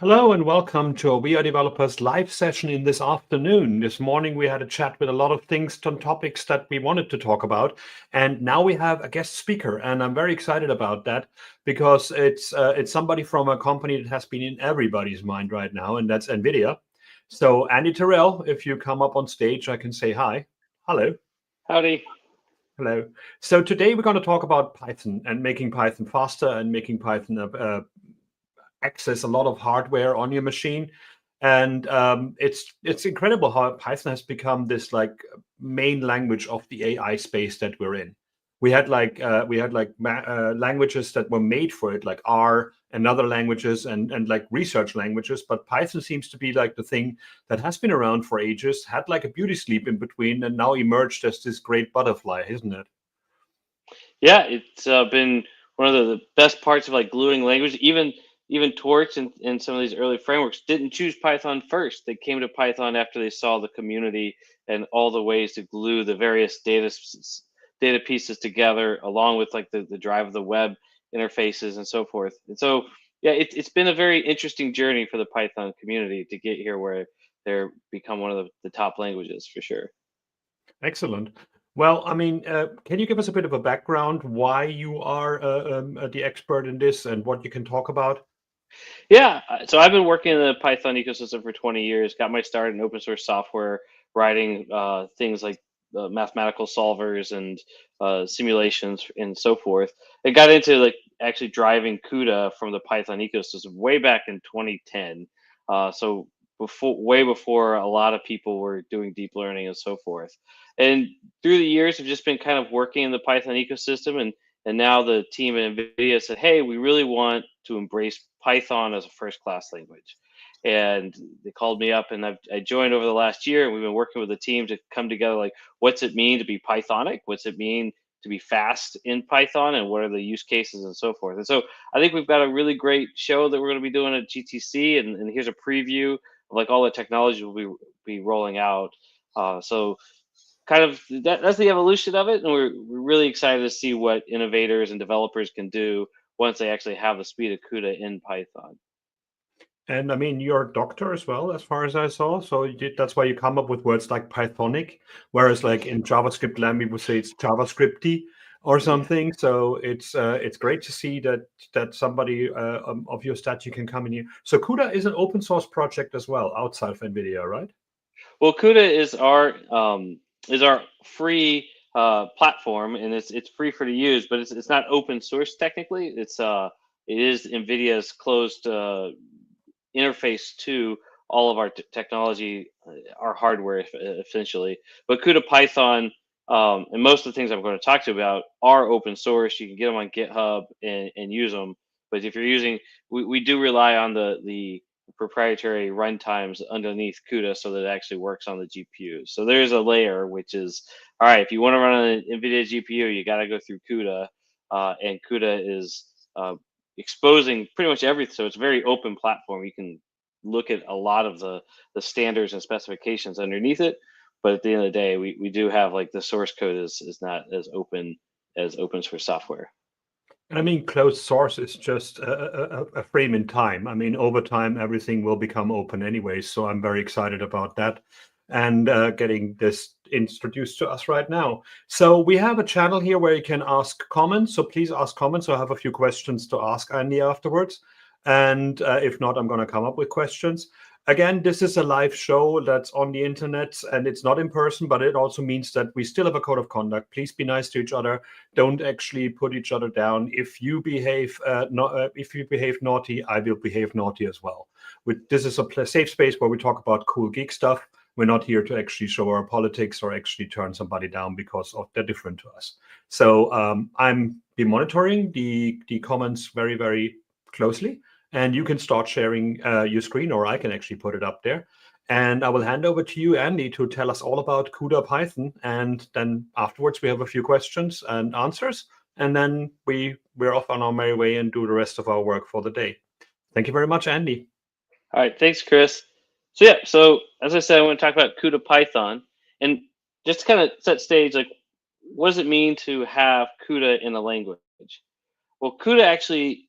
Hello and welcome to a We Are Developers live session in this afternoon. This morning we had a chat with a lot of things on topics that we wanted to talk about, and now we have a guest speaker, and I'm very excited about that because it's somebody from a company that has been in everybody's mind right now, and that's NVIDIA. So Andy Terrel, if you come up on stage, I can say hi. Hello. Howdy. Hello. So today we're going to talk about Python and making Python faster and making Python access a lot of hardware on your machine. And it's incredible how Python has become this like main language of the AI space that we're in. We had languages that were made for it, like R and other languages and like research languages. But Python seems to be like the thing that has been around for ages, had like a beauty sleep in between, and now emerged as this great butterfly, isn't it? Yeah, it's been one of the best parts of like gluing language. Even Torch and some of these early frameworks didn't choose Python first. They came to Python after they saw the community and all the ways to glue the various data pieces together, along with like the drive of the web interfaces and so forth. And so, yeah, it's been a very interesting journey for the Python community to get here where they're become one of the top languages for sure. Excellent. Well, I mean, can you give us a bit of a background why you are the expert in this and what you can talk about? Yeah, so I've been working in the Python ecosystem for 20 years. Got my start in open source software, writing things like mathematical solvers and simulations and so forth. I got into like actually driving CUDA from the Python ecosystem way back in 2010. So way before a lot of people were doing deep learning and so forth. And through the years, I've just been kind of working in the Python ecosystem and now the team at NVIDIA said, hey, we really want to embrace Python as a first class language. And they called me up and I joined over the last year. And we've been working with the team to come together like, what's it mean to be Pythonic? What's it mean to be fast in Python? And what are the use cases and so forth? And so I think we've got a really great show that we're going to be doing at GTC. And here's a preview of like all the technology we'll be rolling out. So kind of that's the evolution of it, and we're really excited to see what innovators and developers can do once they actually have the speed of CUDA in Python. And I mean, you're a doctor as well, as far as I saw. So that's why you come up with words like Pythonic, whereas like in JavaScript land, we would say it's JavaScripty or Yeah. something. So it's great to see that somebody of your stature can come in here. So CUDA is an open source project as well outside of NVIDIA, right? Well, CUDA is our free platform, and it's free for to use, but it's not open source technically. It is NVIDIA's closed interface to all of our technology, our hardware essentially. But CUDA Python and most of the things I'm going to talk to you about are open source. You can get them on GitHub and use them. But if you're using, we do rely on the proprietary runtimes underneath CUDA so that it actually works on the GPU. So there's a layer which is all right. If you want to run on an NVIDIA GPU, you got to go through CUDA, and CUDA is exposing pretty much everything. So it's a very open platform. You can look at a lot of the standards and specifications underneath it. But at the end of the day, we do have like the source code is not as open source software. And I mean, closed source is just a frame in time. I mean, over time, everything will become open anyway. So I'm very excited about that and getting this introduced to us right now. So we have a channel here where you can ask comments. So please ask comments. I have a few questions to ask Andy afterwards. And if not, I'm going to come up with questions. Again, this is a live show that's on the internet and it's not in person, but it also means that we still have a code of conduct. Please be nice to each other. Don't actually put each other down. If you behave naughty, I will behave naughty as well. This is a safe space where we talk about cool geek stuff. We're not here to actually show our politics or actually turn somebody down because they're different to us. So I'm be monitoring the comments very, very closely. And you can start sharing your screen, or I can actually put it up there. And I will hand over to you, Andy, to tell us all about CUDA Python. And then afterwards, we have a few questions and answers. And then we're off on our merry way and do the rest of our work for the day. Thank you very much, Andy. All right, thanks, Chris. So yeah, so as I said, I want to talk about CUDA Python, and just to kind of set stage, like what does it mean to have CUDA in a language? Well, CUDA actually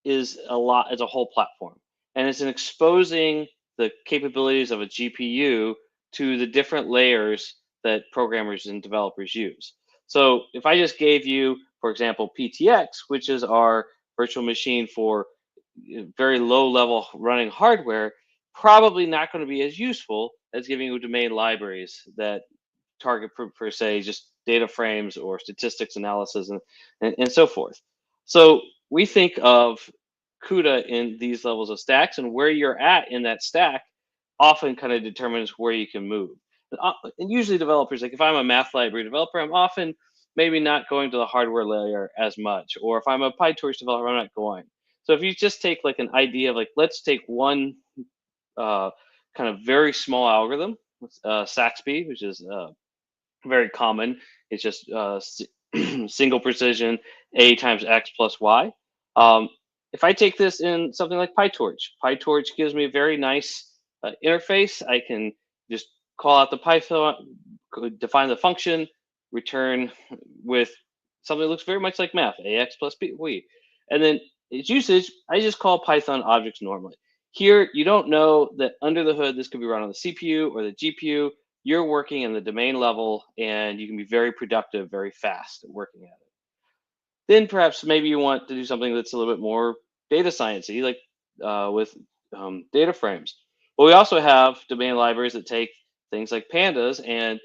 is a whole platform, and it's in exposing the capabilities of a GPU to the different layers that programmers and developers use. So if I just gave you, for example, PTX, which is our virtual machine for very low level running hardware, probably not going to be as useful as giving you domain libraries that target per se just data frames or statistics analysis and so forth. So we think of CUDA in these levels of stacks, and where you're at in that stack often kind of determines where you can move. And usually developers, like if I'm a math library developer, I'm often maybe not going to the hardware layer as much. Or if I'm a PyTorch developer, I'm not going. So if you just take like an idea of like, let's take one uh, kind of very small algorithm, Saxby, which is very common. It's just single precision A times X plus Y. If I take this in something like PyTorch, PyTorch gives me a very nice interface. I can just call out the Python, define the function, return with something that looks very much like math, AX plus B. And then its usage, I just call Python objects normally. Here, you don't know that under the hood, this could be run on the CPU or the GPU. You're working in the domain level, and you can be very productive, very fast at working at it. Then perhaps maybe you want to do something that's a little bit more data sciencey, like with data frames. But we also have domain libraries that take things like pandas and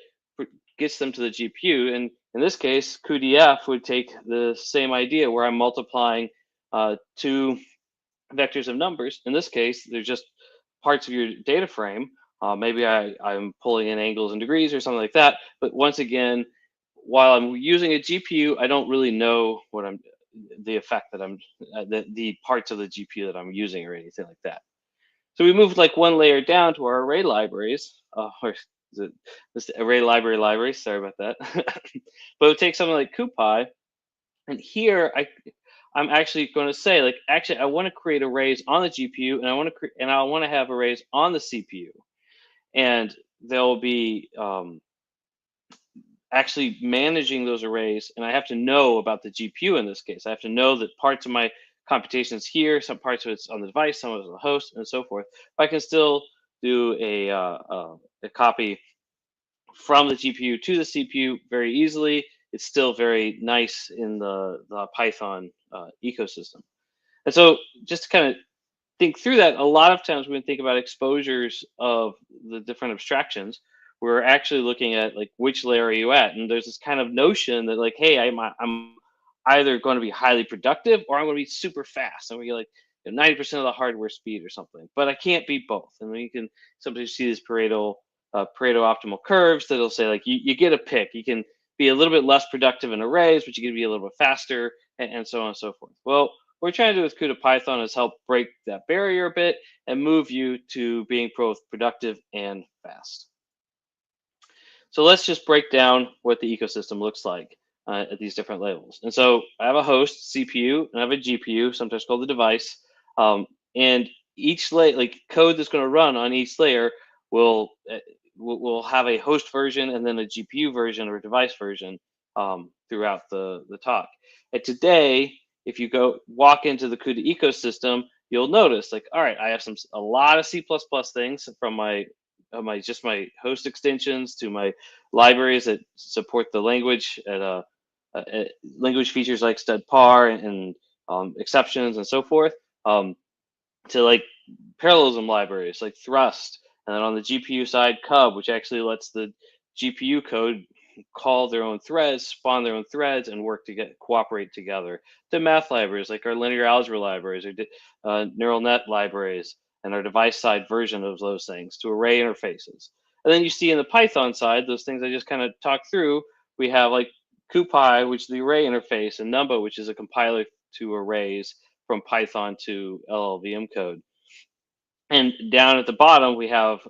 gets them to the GPU. And in this case, cuDF would take the same idea where I'm multiplying two vectors of numbers. In this case, they're just parts of your data frame. Maybe I'm pulling in angles and degrees or something like that. But once again, while I'm using a GPU, I don't really know what the effect that the parts of the GPU that I'm using or anything like that. So we moved like one layer down to our array libraries, or this array library. Sorry about that. But we'll take something like CuPy, and here I'm actually going to say, like, actually, I want to create arrays on the GPU, and I want to have arrays on the CPU, and they'll be actually managing those arrays. And I have to know about the GPU in this case. I have to know that parts of my computations here, some parts of it's on the device, some of it's on the host, and so forth. But I can still do a copy from the GPU to the CPU very easily. It's still very nice in the Python ecosystem. And so just to kind of think through that, a lot of times when we think about exposures of the different abstractions, we're actually looking at like which layer are you at? And there's this kind of notion that like, hey, I'm either going to be highly productive or I'm going to be super fast. And we get like 90% of the hardware speed or something, but I can't be both. And then you can sometimes see these Pareto optimal curves that'll say like you get a pick. You can be a little bit less productive in arrays, but you can be a little bit faster, and so on and so forth. Well, what we're trying to do with CUDA Python is help break that barrier a bit and move you to being both productive and fast. So let's just break down what the ecosystem looks like at these different levels. And so I have a host CPU and I have a GPU, sometimes called the device. And each layer, like code that's going to run on each layer, will have a host version and then a GPU version or a device version throughout the talk. And today, if you go walk into the CUDA ecosystem, you'll notice like, all right, I have a lot of C++ things from my host extensions to my libraries that support the language at language features like std_par and exceptions and so forth, to like parallelism libraries like Thrust, and then on the GPU side, Cub, which actually lets the GPU code call their own threads, spawn their own threads, and work to cooperate together. To math libraries like our linear algebra libraries or neural net libraries, and our device side version of those things, to array interfaces. And then you see in the Python side, those things I just kind of talked through, we have like CuPy, which is the array interface, and Numba, which is a compiler to arrays from Python to LLVM code. And down at the bottom, we have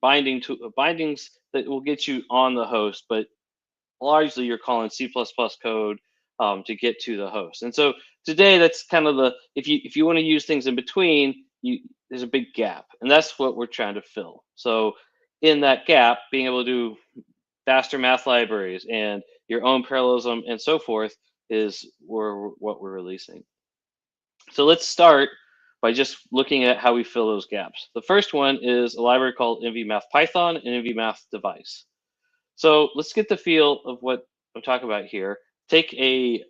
bindings that will get you on the host, but largely you're calling C++ code to get to the host. And so today, that's kind of if you want to use things in between, there's a big gap, and that's what we're trying to fill. So in that gap, being able to do faster math libraries and your own parallelism and so forth is what we're releasing. So let's start by just looking at how we fill those gaps. The first one is a library called NVMath-Python and NVMath-Device. So let's get the feel of what I'm talking about here. Take a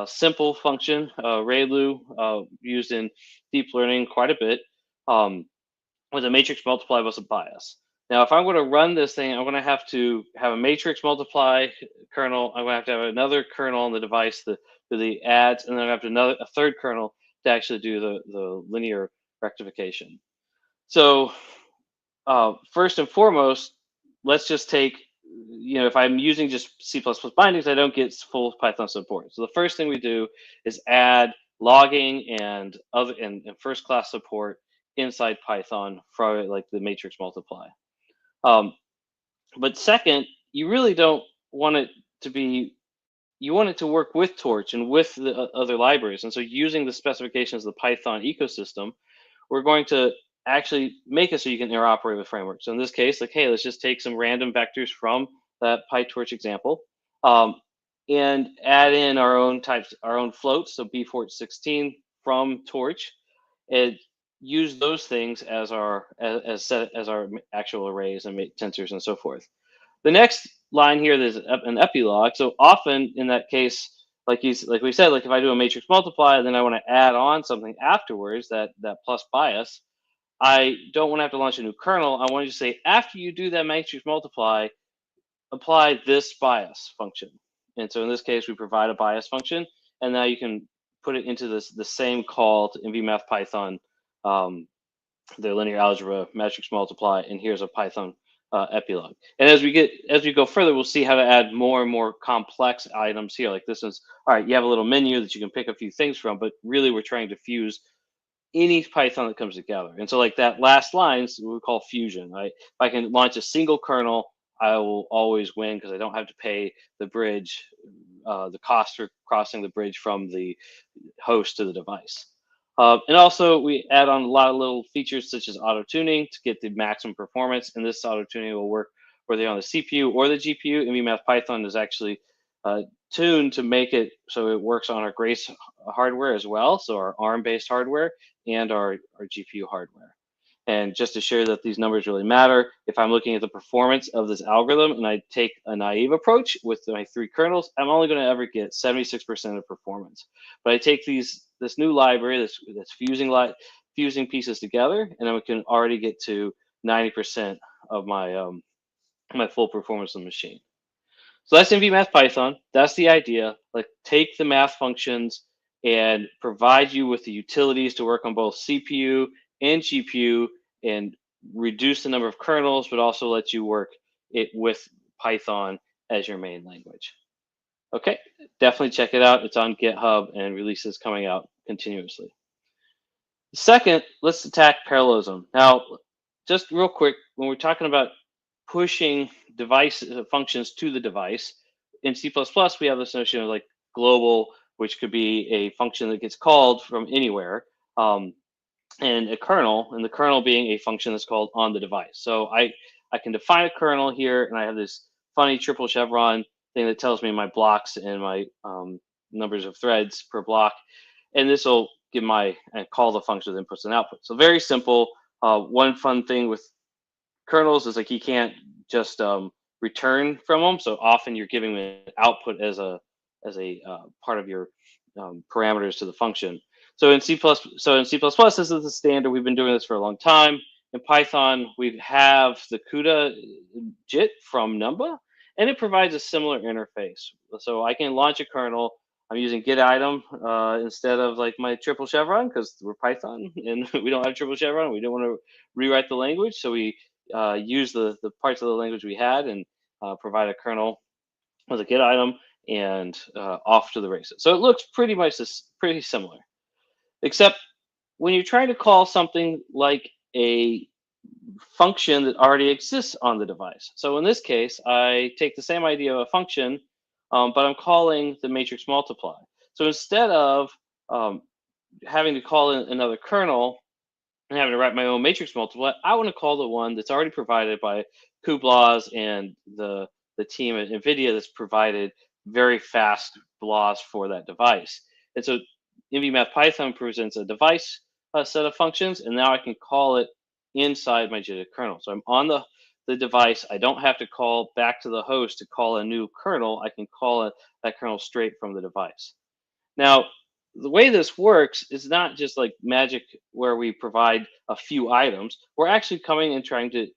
simple function, ReLU, used in deep learning quite a bit, with a matrix multiply plus a bias. Now, if I'm going to run this thing, I'm going to have a matrix multiply kernel. I'm going to have another kernel on the device to do the adds, and then I have a third kernel to actually do the linear rectification. So first and foremost, let's just take, if I'm using just C++ bindings, I don't get full Python support. So the first thing we do is add logging and first class support inside Python for like the matrix multiply. But second, you really don't want it to be, you want it to work with Torch and with the other libraries. And so using the specifications of the Python ecosystem, we're going to actually make it so you can interoperate with frameworks. So in this case, like, hey, let's just take some random vectors from that PyTorch example, and add in our own types, our own floats, so bfort16 from Torch, and use those things as our actual arrays and tensors and so forth. The next line here, there's an epilogue. So often in that case, like we said, like if I do a matrix multiply, then I want to add on something afterwards, that plus bias, I don't want to have to launch a new kernel. I want to just say, after you do that matrix multiply, apply this bias function. And so in this case, we provide a bias function, and now you can put it into the same call to NVMath-Python, the linear algebra matrix multiply, and here's a Python epilogue. And as we go further, we'll see how to add more and more complex items here. Like this is, all right, you have a little menu that you can pick a few things from, but really we're trying to fuse any Python that comes together. And so like that last line is what we call fusion, right? If I can launch a single kernel, I will always win because I don't have to pay the bridge, the cost for crossing the bridge from the host to the device. And also we add on a lot of little features such as auto tuning to get the maximum performance. And this auto tuning will work whether you're on the CPU or the GPU. NVMath-Python is actually tuned to make it so it works on our Grace hardware as well. So our ARM-based hardware and our GPU hardware. And just to share that these numbers really matter, if I'm looking at the performance of this algorithm and I take a naive approach with my 3 kernels, I'm only going to ever get 76% of performance. But I take this new library that's fusing pieces together, and then we can already get to 90% of my my full performance of the machine. So that's NVMath-Python. That's the idea. Like, take the math functions and provide you with the utilities to work on both CPU and GPU, and reduce the number of kernels, but also let you work it with Python as your main language. Okay, definitely check it out. It's on GitHub and releases coming out continuously. Second, let's attack parallelism. Now, just real quick, when we're talking about pushing device functions to the device, in C++, we have this notion of like global, which could be a function that gets called from anywhere, and a kernel, and the kernel being a function that's called on the device. So I can define a kernel here, and I have this funny triple chevron thing that tells me my blocks and my numbers of threads per block, and this will give call the function with inputs and outputs. So very simple. One fun thing with kernels is like you can't just return from them. So often you're giving an output as a part of your parameters to the function. So in C++, this is the standard. We've been doing this for a long time. In Python, we have the CUDA JIT from Numba, and it provides a similar interface. So I can launch a kernel. I'm using get item instead of like my triple chevron because we're Python and we don't have triple chevron. We don't want to rewrite the language, so we use the parts of the language we had and provide a kernel with a get item and off to the races. So it looks pretty similar, except when you're trying to call something like a function that already exists on the device. So in this case, I take the same idea of a function, but I'm calling the matrix multiply. So instead of having to call in another kernel and having to write my own matrix multiply, I want to call the one that's already provided by cuBLAS and the team at NVIDIA that's provided very fast BLAS for that device. And so NVMath-Python presents a device set of functions, and now I can call it inside my JIT kernel. So I'm on the device. I don't have to call back to the host to call a new kernel. I can call it that kernel straight from the device. Now, the way this works is not just like magic where we provide a few items. We're actually coming and trying to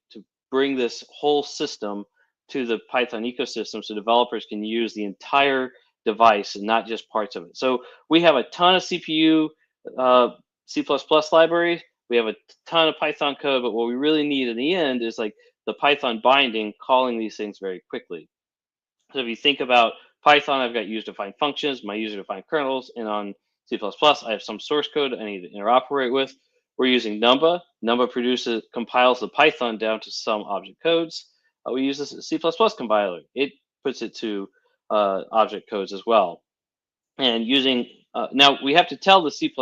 bring this whole system to the Python ecosystem so developers can use the entire device and not just parts of it. So we have a ton of CPU, C++ libraries. We have a ton of Python code, but what we really need in the end is like the Python binding calling these things very quickly. So if you think about Python, I've got user-defined functions, my user-defined kernels, and on C++, I have some source code I need to interoperate with. We're using Numba. Numba compiles the Python down to some object codes. We use this C++ compiler. It puts it to object codes as well. And using, now we have to tell the C++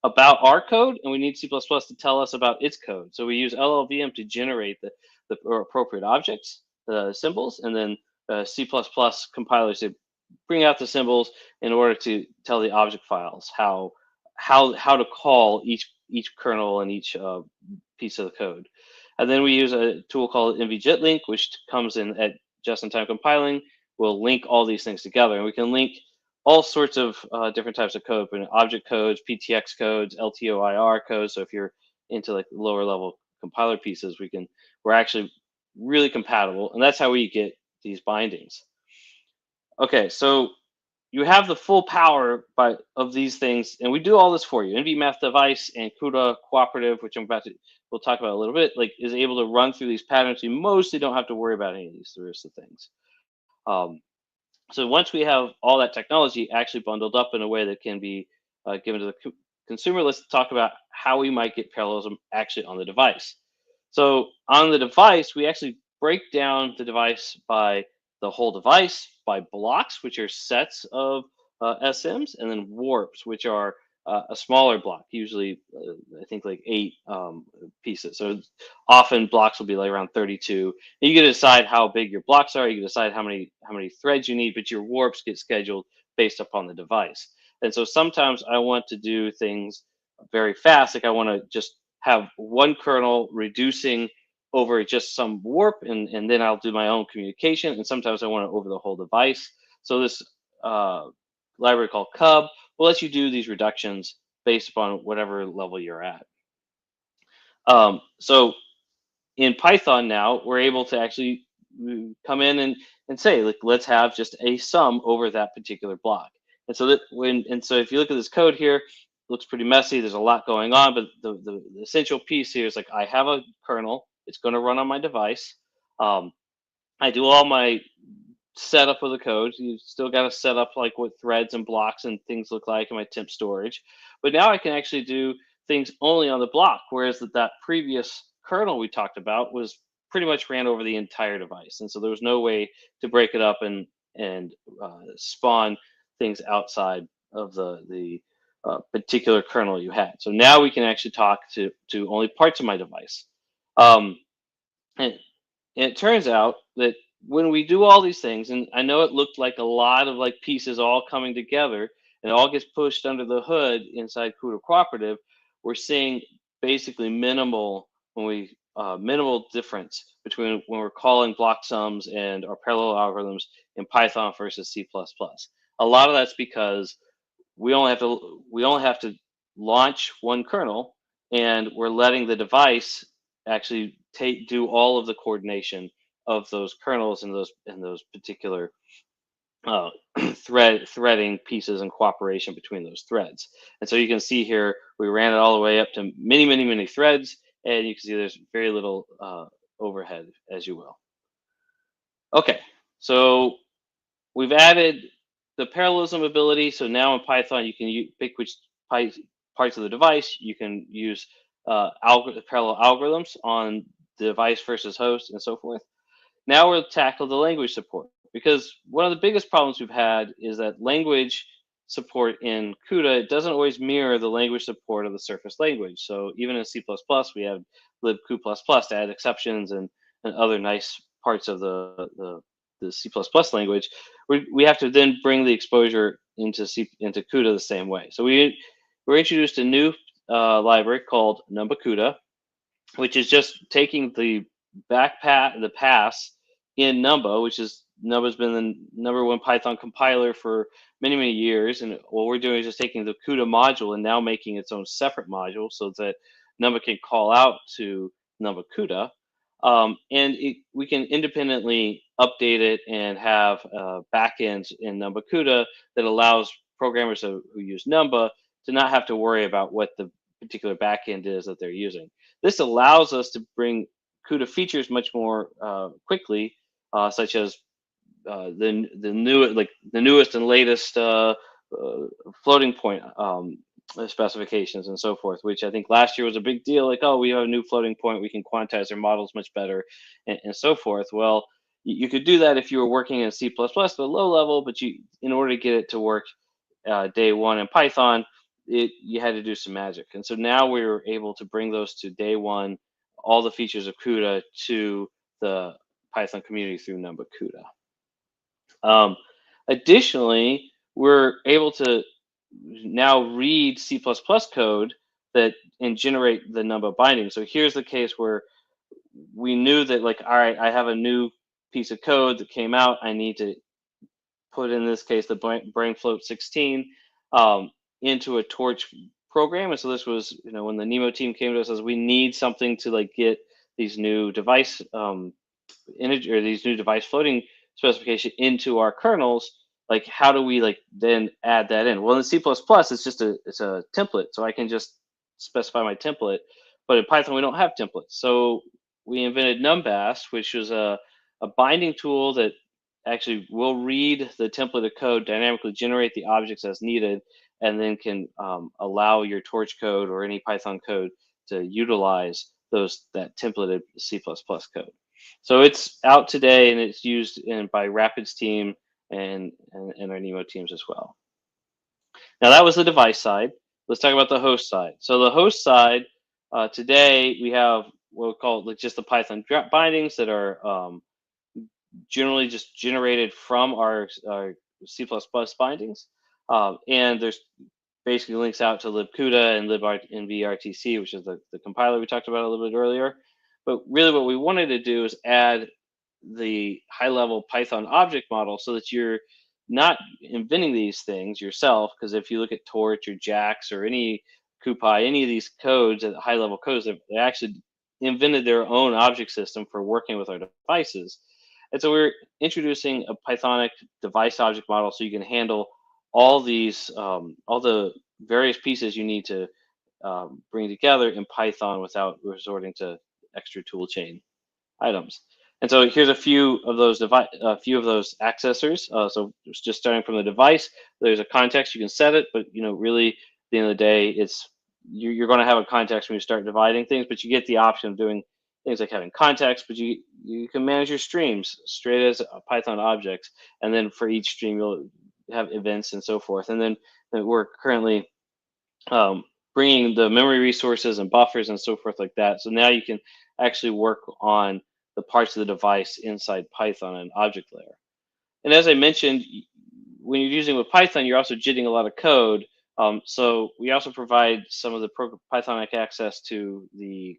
about our code, and we need C++ to tell us about its code. So we use LLVM to generate the appropriate objects, the symbols, and then C++ compilers to bring out the symbols in order to tell the object files how to call each kernel and each piece of the code. And then we use a tool called NVJIT which comes in at just-in-time compiling. We'll link all these things together, and we can link all sorts of different types of code, but object codes, PTX codes, LTOIR codes. So if you're into like lower level compiler pieces, we're actually really compatible, and that's how we get these bindings. Okay, so you have the full power of these things, and we do all this for you. NVMath device and CUDA cooperative, which we'll talk about a little bit, like is able to run through these patterns. You mostly don't have to worry about any of these rest of things. So once we have all that technology actually bundled up in a way that can be given to the consumer, let's talk about how we might get parallelism actually on the device. So on the device, we actually break down the device by the whole device, by blocks, which are sets of SMs, and then warps, which are a smaller block, usually I think like 8 pieces. So often blocks will be like around 32. And you can decide how big your blocks are. You can decide how many threads you need, but your warps get scheduled based upon the device. And so sometimes I want to do things very fast. Like I want to just have one kernel reducing over just some warp, and then I'll do my own communication. And sometimes I want it over the whole device. So this library called Cub will let you do these reductions based upon whatever level you're at. So in Python now, we're able to actually come in and say, like, let's have just a sum over that particular block. And so so if you look at this code here, it looks pretty messy. There's a lot going on, but the essential piece here is like I have a kernel. It's going to run on my device. I do all my setup of the code. You still got to set up like what threads and blocks and things look like in my temp storage. But now I can actually do things only on the block, whereas that previous kernel we talked about was pretty much ran over the entire device. And so there was no way to break it up and spawn things outside of the particular kernel you had. So now we can actually talk to only parts of my device. And it turns out that when we do all these things, and I know it looked like a lot of like pieces all coming together, and it all gets pushed under the hood inside CUDA Cooperative, we're seeing basically minimal difference between when we're calling block sums and our parallel algorithms in Python versus C++. A lot of that's because we only have to launch one kernel, and we're letting the device actually do all of the coordination of those kernels and those particular threading pieces and cooperation between those threads. And so you can see here we ran it all the way up to many threads, and you can see there's very little overhead, as you will. Okay, so we've added the parallelism ability. So now in Python you can pick which parts of the device you can use parallel algorithms on the device versus host and so forth. Now we'll tackle the language support, because one of the biggest problems we've had is that language support in CUDA doesn't always mirror the language support of the surface language. So even in C++, we have libq++ to add exceptions and other nice parts of the C++ language. We have to then bring the exposure into CUDA the same way. So we introduced a new library called CUDA, which is just taking the the pass in Numba, which is Numba's been the #1 Python compiler for many, many years. And what we're doing is just taking the CUDA module and now making its own separate module so that Numba can call out to CUDA. And we can independently update it and have backends in CUDA that allows programmers who use Numba to not have to worry about what the particular backend is that they're using. This allows us to bring CUDA features much more quickly, such as the newest and latest floating point specifications and so forth, which I think last year was a big deal. Like, oh, we have a new floating point, we can quantize our models much better, and so forth. Well, you could do that if you were working in C++ at a low level, but in order to get it to work day one in Python, you had to do some magic. And so now we were able to bring those to day one, all the features of CUDA to the Python community through CUDA. Additionally, we're able to now read C++ code and generate the Numba binding. So here's the case where we knew that, like, all right, I have a new piece of code that came out. I need to put, in this case, the BrainFloat 16 into a Torch program. And so this was, when the Nemo team came to us, as we need something to like get these new device these new device floating specification into our kernels. Like, how do we then add that in? Well, in C++, it's a template, so I can just specify my template. But in Python, we don't have templates, so we invented Numbast, which was a binding tool that actually will read the template of code, dynamically generate the objects as needed, and then can allow your Torch code or any Python code to utilize that templated C++ code. So it's out today, and it's used by Rapid's team and our Nemo teams as well. Now, that was the device side. Let's talk about the host side. So the host side, today we have what we call just the Python bindings that are generally just generated from our C++ bindings. And there's basically links out to libcuda and libnvrtc, which is the compiler we talked about a little bit earlier. But really what we wanted to do is add the high-level Python object model so that you're not inventing these things yourself, because if you look at Torch or JAX or any CuPy, any of these codes, at high-level codes, they actually invented their own object system for working with our devices. And so we're introducing a Pythonic device object model so you can handle all these, all the various pieces you need to bring together in Python without resorting to extra toolchain items. And so here's a few of those accessors. So just starting from the device, there's a context, you can set it, but really at the end of the day, you're going to have a context when you start dividing things, but you get the option of doing things like having context, but you can manage your streams straight as Python objects. And then for each stream, you'll have events and so forth. And then we're currently bringing the memory resources and buffers and so forth like that. So now you can actually work on the parts of the device inside Python and object layer. And as I mentioned, when you're using with Python, you're also jitting a lot of code. So we also provide some of the Pythonic access to the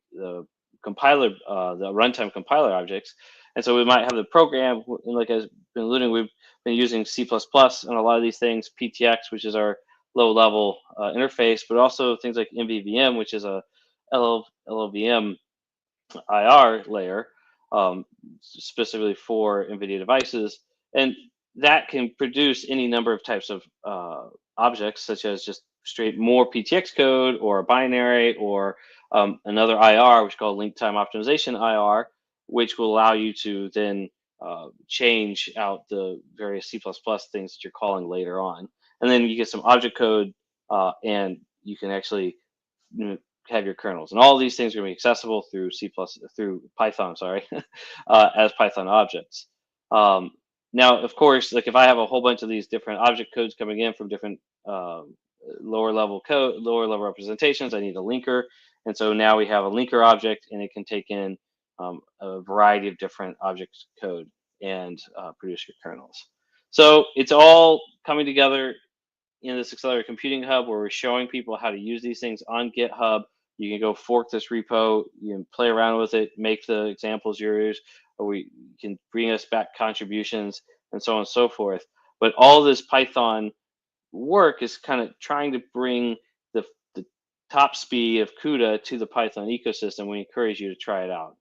compiler, the runtime compiler objects. And so we might have the program, and like I've been alluding, we've been using C++ on a lot of these things, PTX, which is our low-level interface, but also things like MVVM, which is a LLVM IR layer, specifically for NVIDIA devices. And that can produce any number of types of objects, such as just straight more PTX code or a binary or another IR, which is called link time optimization IR, which will allow you to then change out the various C++ things that you're calling later on. And then you get some object code and you can actually have your kernels. And all of these things are going to be accessible through through Python, as Python objects. Now, of course, like if I have a whole bunch of these different object codes coming in from different lower level representations, I need a linker. And so now we have a linker object, and it can take in a variety of different object code and produce your kernels. So it's all coming together in this accelerated computing hub where we're showing people how to use these things on GitHub. You can go fork this repo, you can play around with it, make the examples yours, or we can bring us back contributions and so on and so forth. But all this Python work is kind of trying to bring the top speed of CUDA to the Python ecosystem. We encourage you to try it out.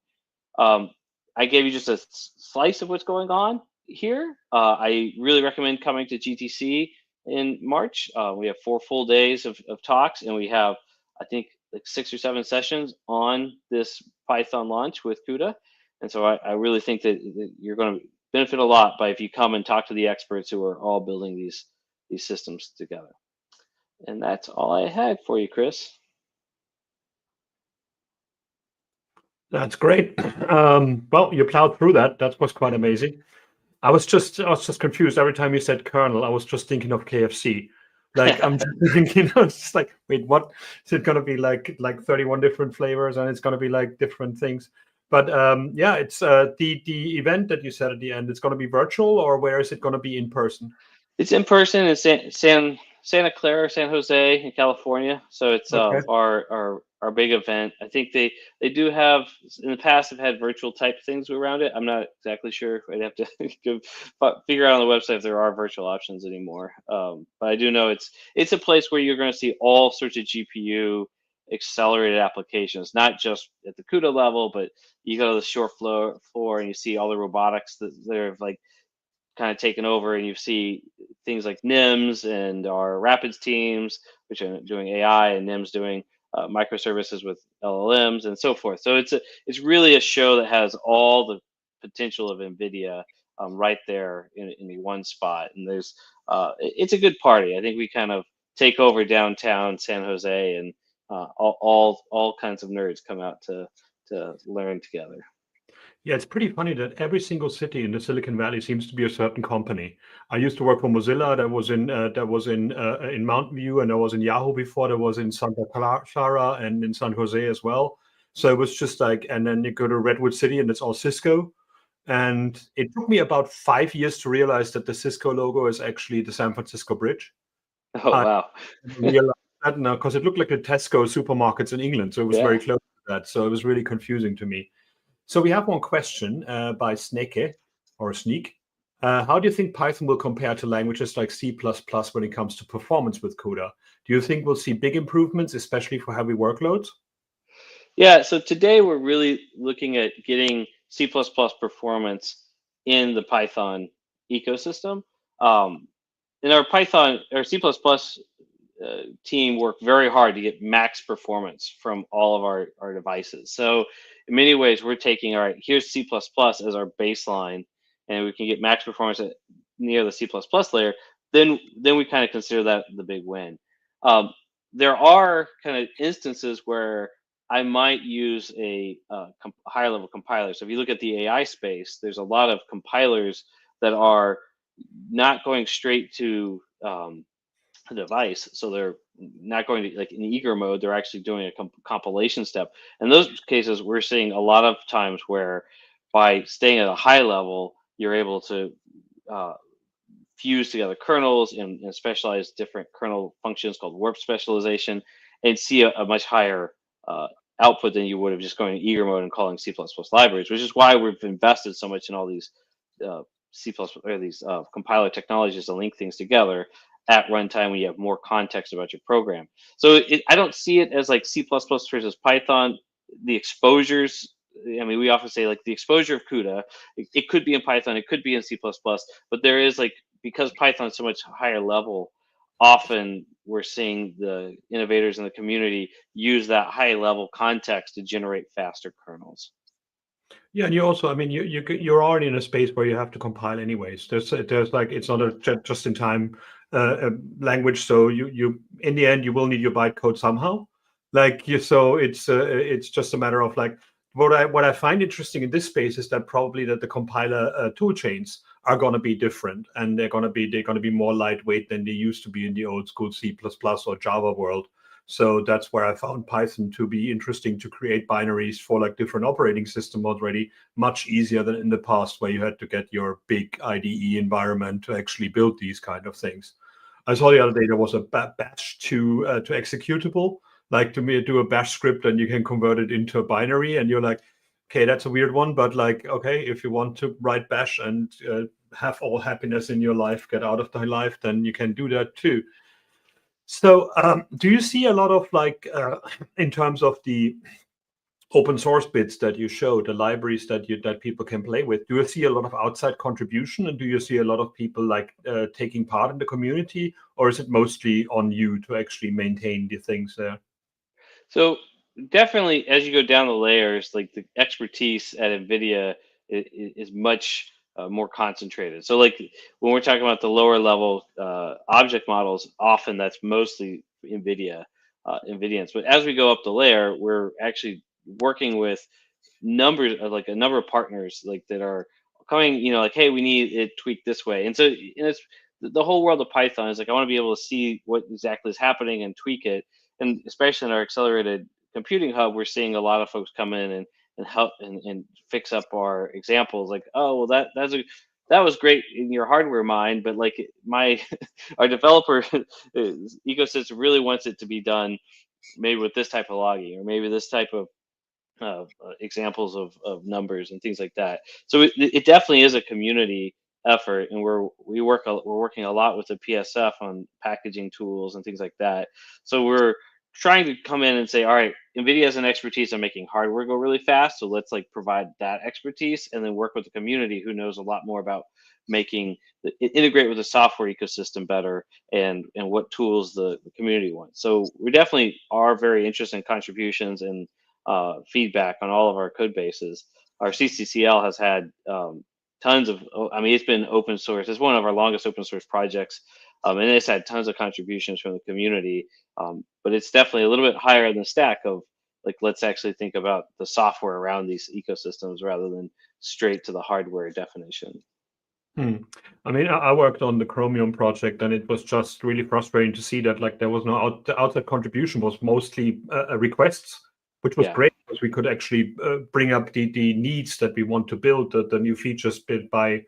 I gave you just a slice of what's going on here. I really recommend coming to GTC in March. We have 4 full days of talks, and we have, I think, like 6 or 7 sessions on this Python launch with CUDA. And so I really think that you're going to benefit a lot by if you come and talk to the experts who are all building these systems together. And that's all I had for you, Chris. That's great. Well, you plowed through that. That was quite amazing. I was just confused every time you said kernel. I was just thinking of KFC. Like I'm just thinking, it's just like, wait, what is it going to be like 31 different flavors, and it's going to be like different things. But yeah, it's the event that you said at the end. It's going to be virtual, or where is it going to be in person? It's in person in Santa Clara, San Jose, in California. So it's Okay. Our big event. I think they do have, in the past, have had virtual type things around it. I'm not exactly sure. I'd have to figure out on the website if there are virtual options anymore. But I do know it's a place where you're going to see all sorts of GPU accelerated applications, not just at the CUDA level, but you go to the shore floor and you see all the robotics that they're like kind of taken over, and you see things like NIMS and our Rapids teams, which are doing AI, and NIMS doing microservices with LLMs and so forth. So it's really a show that has all the potential of NVIDIA right there in the one spot. And there's it's a good party. I think we kind of take over downtown San Jose, and all kinds of nerds come out to learn together. Yeah, it's pretty funny that every single city in the Silicon Valley seems to be a certain company. I used to work for Mozilla. That was in Mountain View, and I was in Yahoo before. That was in Santa Clara and in San Jose as well. So it was just like, and then you go to Redwood City, and it's all Cisco. And it took me about 5 years to realize that the Cisco logo is actually the San Francisco Bridge. Oh, wow. I realized that now because it looked like the Tesco supermarkets in England, so it was very close to that. So it was really confusing to me. So we have one question by Sneke or Sneak. How do you think Python will compare to languages like C++ when it comes to performance with CUDA? Do you think we'll see big improvements, especially for heavy workloads? Yeah, so today we're really looking at getting C++ performance in the Python ecosystem. In our Python or C++ team worked very hard to get max performance from all of our devices. So in many ways, we're taking, all right, here's C++ as our baseline, and we can get max performance near the C++ layer. Then we kind of consider that the big win. There are kind of instances where I might use a higher level compiler. So if you look at the AI space, there's a lot of compilers that are not going straight to a device. So they're not going to, like in eager mode, they're actually doing a compilation step. In those cases, we're seeing a lot of times where by staying at a high level, you're able to fuse together kernels and specialize different kernel functions called warp specialization, and see a much higher output than you would have just going to eager mode and calling C++ libraries, which is why we've invested so much in all these C++ or these compiler technologies to link things together at runtime when you have more context about your program. So I don't see it as like C++ versus Python. The exposures, I mean, we often say like the exposure of CUDA, it could be in Python, it could be in C++, but there is like, because Python is so much higher level, often we're seeing the innovators in the community use that high level context to generate faster kernels. Yeah, and you also, I mean, you're already in a space where you have to compile anyways. There's like, it's not a just in time language, so you in the end you will need your bytecode somehow. Like so it's just a matter of like what I find interesting in this space is that probably that the compiler tool chains are going to be different, and they're going to be more lightweight than they used to be in the old school C++ or Java world. So that's where I found Python to be interesting to create binaries for like different operating system already much easier than in the past, where you had to get your big IDE environment to actually build these kind of things. I saw the other day there was a bash to executable, like to do a bash script and you can convert it into a binary, and you're like, okay, that's a weird one, but like, okay, if you want to write bash and have all happiness in your life, get out of the life, then you can do that too. So do you see a lot of like, in terms of the open source bits that you show, the libraries that people can play with, do you see a lot of outside contribution, and do you see a lot of people like taking part in the community, or is it mostly on you to actually maintain the things there? So definitely, as you go down the layers, like the expertise at NVIDIA is much more concentrated. So like when we're talking about the lower level object models, often that's mostly NVIDIA, NVIDIAns. But as we go up the layer, we're actually working with numbers of like a number of partners like that are coming, like, hey, we need it tweaked this way. And so, and it's the whole world of Python is like, I want to be able to see what exactly is happening and tweak it. And especially in our accelerated computing hub, we're seeing a lot of folks come in and help and fix up our examples. Like, oh, well, that was great in your hardware mind, but like my our developer ecosystem really wants it to be done maybe with this type of logging, or maybe this type of examples of numbers and things like that. So it definitely is a community effort, and we're working a lot with the PSF on packaging tools and things like that. So we're trying to come in and say, all right, NVIDIA has an expertise on making hardware go really fast, so let's like provide that expertise, and then work with the community who knows a lot more about making integrate with the software ecosystem better, and what tools the community wants. So we definitely are very interested in contributions and feedback on all of our code bases. Our CCCL has had tons of, I mean, it's been open source. It's one of our longest open source projects, and it's had tons of contributions from the community. But it's definitely a little bit higher in the stack of like, let's actually think about the software around these ecosystems rather than straight to the hardware definition. I mean, I worked on the Chromium project, and it was just really frustrating to see that like there was no the outside contribution was mostly requests, which was Yeah. great because we could actually bring up the needs that we want to build, the new features built by.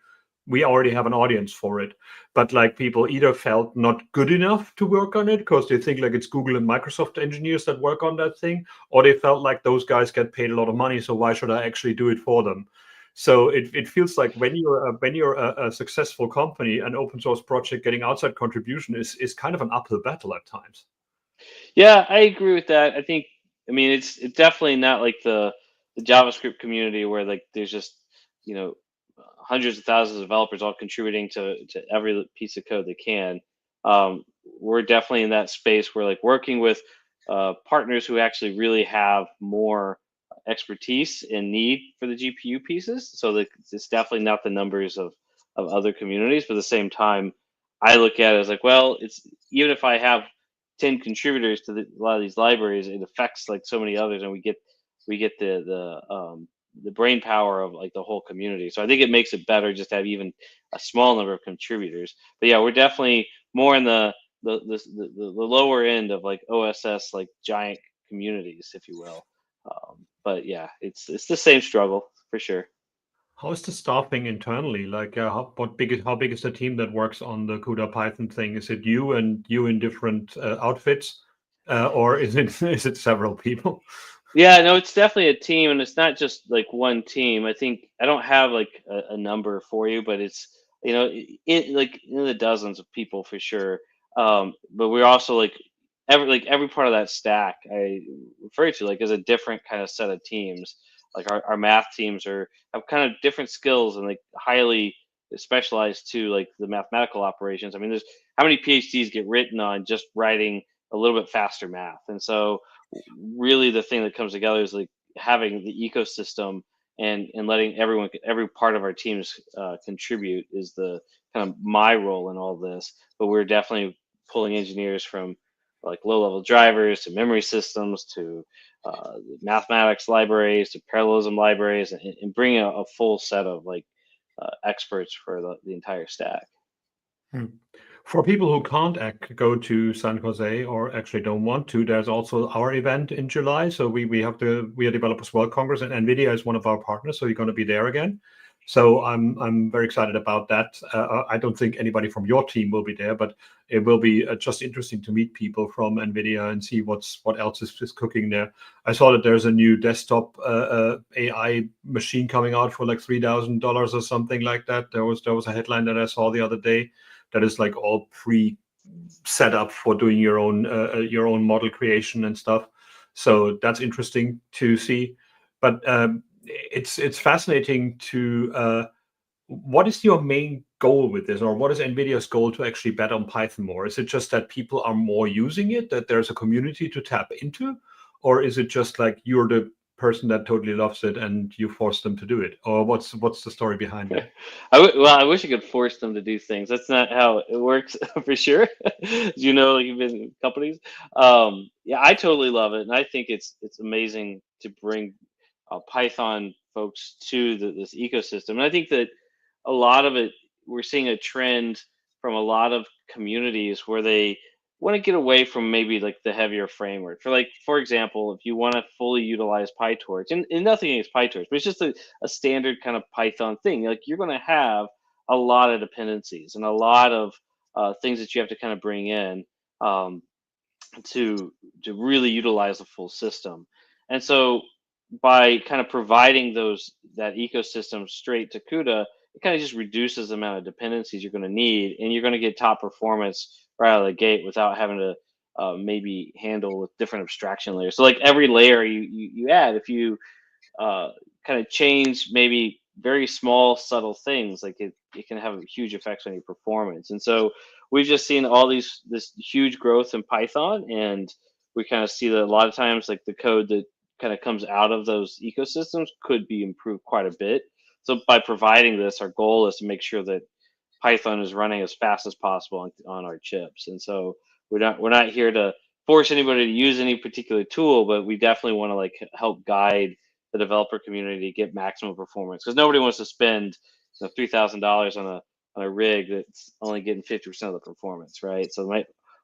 We already have an audience for it, but like people either felt not good enough to work on it because they think like it's Google and Microsoft engineers that work on that thing, or they felt like those guys get paid a lot of money, so why should I actually do it for them? So it feels like when you're a successful company, an open source project getting outside contribution is kind of an uphill battle at times. Yeah, I agree with that. I mean, it's definitely not like the JavaScript community where like there's just, you know, hundreds of thousands of developers all contributing to every piece of code they can. We're definitely in that space where like working with partners who actually really have more expertise and need for the GPU pieces. So like it's definitely not the numbers of other communities, but at the same time, I look at it as like, well, it's even if I have 10 contributors to a lot of these libraries, it affects like so many others, and we get the brain power of like the whole community. So I think it makes it better just to have even a small number of contributors. But yeah, we're definitely more in the lower end of like OSS, like giant communities, if you will. But yeah, it's the same struggle for sure. How is the staffing internally? Like, how big is the team that works on the CUDA Python thing? Is it you and you in different outfits, or is it is it several people? Yeah, no, it's definitely a team, and it's not just like one team. I think I don't have like a number for you, but it's it like in the dozens of people for sure. But we're also like every part of that stack I refer to like as a different kind of set of teams. Like our math teams have kind of different skills and like highly specialized to like the mathematical operations. I mean, there's how many PhDs get written on just writing a little bit faster math, and so really the thing that comes together is like having the ecosystem and letting every part of our teams contribute is the kind of my role in all this. But we're definitely pulling engineers from like low level drivers to memory systems to mathematics libraries to parallelism libraries, and bringing a full set of like experts for the entire stack. Hmm. For people who can't go to San Jose or actually don't want to, there's also our event in July. So we have the WeAreDevelopers World Congress, and NVIDIA is one of our partners. So you're going to be there again. So I'm very excited about that. I don't think anybody from your team will be there, but it will be just interesting to meet people from NVIDIA and see what else is cooking there. I saw that there's a new desktop AI machine coming out for like $3,000 or something like that. There was a headline that I saw the other day that is like all set up for doing your own model creation and stuff. So that's interesting to see. But it's fascinating to what is your main goal with this, or what is NVIDIA's goal to actually bet on Python more? Is it just that people are more using it, that there's a community to tap into, or is it just like you're the person that totally loves it and you force them to do it, or what's the story behind that? Well, I wish I could force them to do things. That's not how it works for sure. You know, like you've been in companies. Yeah, I totally love it, and I think it's amazing to bring Python folks to this ecosystem. And I think that a lot of it, we're seeing a trend from a lot of communities where they want to get away from maybe like the heavier framework. For example, if you want to fully utilize PyTorch, and nothing against PyTorch, but it's just a standard kind of Python thing. Like you're going to have a lot of dependencies and a lot of things that you have to kind of bring in. Um, to really utilize the full system. And so by kind of providing that ecosystem straight to CUDA, it kind of just reduces the amount of dependencies you're going to need, and you're going to get top performance right out of the gate without having to maybe handle with different abstraction layers. So like every layer you add, if you kind of change maybe very small subtle things, like it can have huge effects on your performance. And so we've just seen this huge growth in Python, and we kind of see that a lot of times like the code that kind of comes out of those ecosystems could be improved quite a bit. So by providing this, our goal is to make sure that Python is running as fast as possible on our chips. And so we're not here to force anybody to use any particular tool, but we definitely want to like help guide the developer community to get maximum performance, because nobody wants to spend $3,000 on a rig that's only getting 50% of the performance, right? So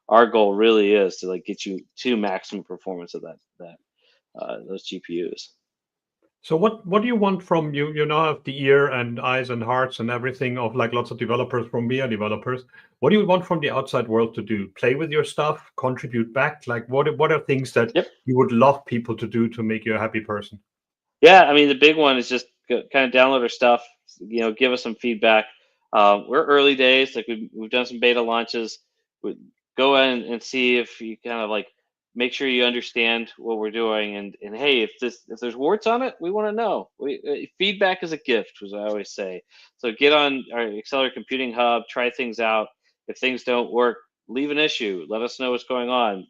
our goal really is to like get you to maximum performance of those GPUs. So what do you want from you? You now have the ear and eyes and hearts and everything of like lots of developers from WeAreDevelopers. What do you want from the outside world to do? Play with your stuff, contribute back? Like what are things that Yep. you would love people to do to make you a happy person? Yeah, I mean the big one is just kind of download our stuff. Give us some feedback. We're early days, like we've done some beta launches. Go in and see if you kind of like make sure you understand what we're doing, and hey, if there's warts on it, we want to know. Feedback is a gift, as I always say. So get on our Accelerator Computing Hub, try things out. If things don't work, leave an issue. Let us know what's going on.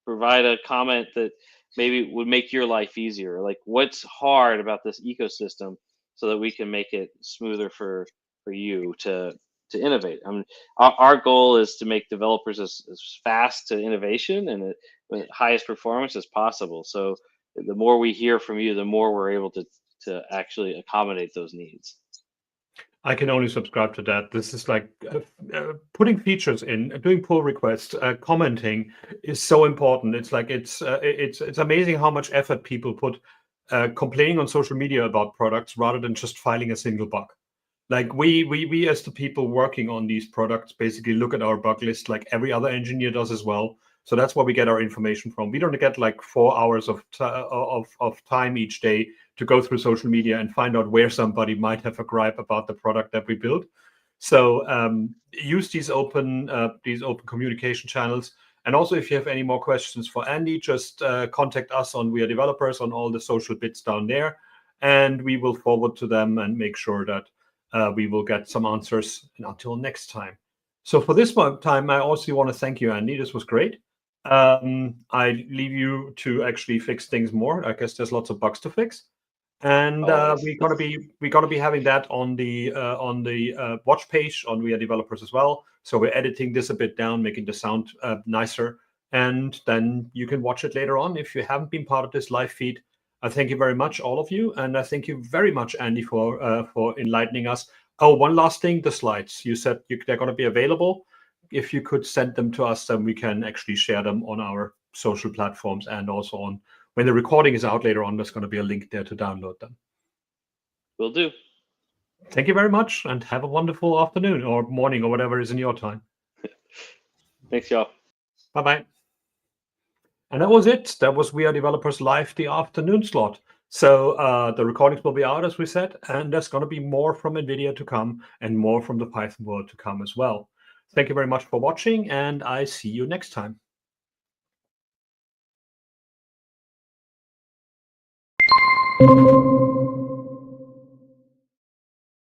Provide a comment that maybe would make your life easier. Like what's hard about this ecosystem, so that we can make it smoother for you to innovate. I mean, our goal is to make developers as fast to innovation and at highest performance as possible. So the more we hear from you, the more we're able to actually accommodate those needs. I can only subscribe to that. This is like putting features in, doing pull requests, commenting is so important. It's like it's amazing how much effort people put complaining on social media about products rather than just filing a single bug. Like we as the people working on these products basically look at our bug list like every other engineer does as well. So that's where we get our information from. We don't get like 4 hours of time each day to go through social media and find out where somebody might have a gripe about the product that we built. So use these open communication channels. And also, if you have any more questions for Andy, just contact us on WeAreDevelopers on all the social bits down there, and we will forward to them and make sure that we will get some answers. And until next time. So for this time, I also want to thank you, Andy. This was great. I leave you to actually fix things more. I guess there's lots of bugs to fix, and we're gonna be having that on the watch page on WeAreDevelopers as well. So we're editing this a bit down, making the sound nicer, and then you can watch it later on if you haven't been part of this live feed. I thank you very much, all of you, and I thank you very much, Andy, for enlightening us. Oh, one last thing: the slides. You said they're going to be available. If you could send them to us, then we can actually share them on our social platforms, and also on when the recording is out later on. There's going to be a link there to download them. Will do. Thank you very much, and have a wonderful afternoon or morning or whatever is in your time. Thanks, y'all. Bye-bye. And that was it. That was WeAreDevelopers Live, the afternoon slot. So the recordings will be out, as we said, and there's going to be more from NVIDIA to come and more from the Python world to come as well. Thank you very much for watching, and I see you next time.